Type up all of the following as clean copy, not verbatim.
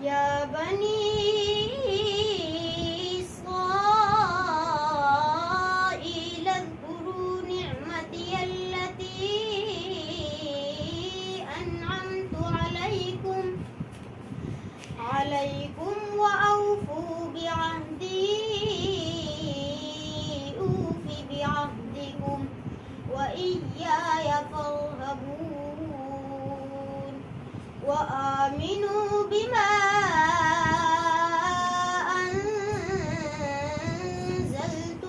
يا بني إسرائيل اذكروا نعمتي التي أنعمت عليكم وأوفوا بعهدي أوف بعهدكم وإياي فارهبون وآمنوا بما أنزلت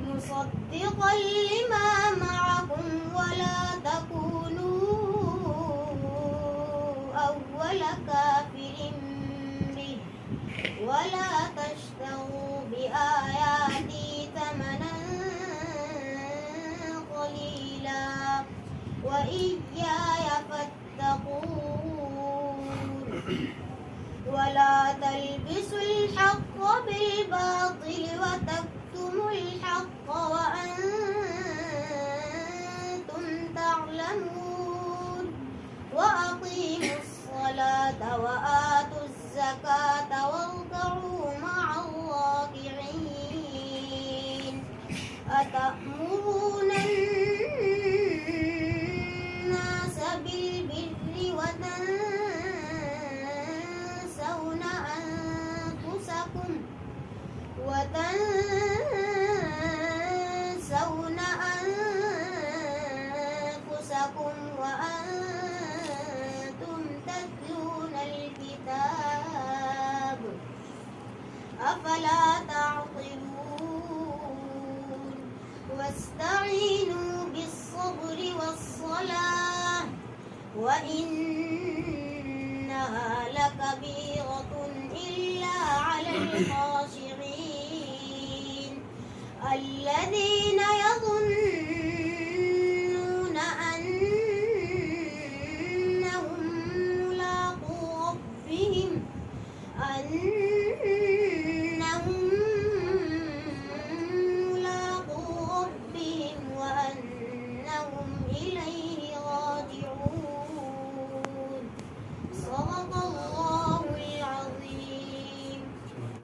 مصدقا لما معكم ولا تكونوا أول كافر به ولا تشتروا بآياتي ثمنا قليلا وإياي فاتقون ولا تلبسوا الحق بالباطل وتكتموا الحق وأنتم تعلمون وأقيموا الصلاة وآتوا الزكاة واركعوا مع الراكعين أتأمرون الناس بالبر وتنسون أنفسكم وأنتم تتلون الكتاب أفلا تعقلون واستعينوا بالصبر والصلاة وإنها لكبيرة إلا على الخاشعين الذين يظنون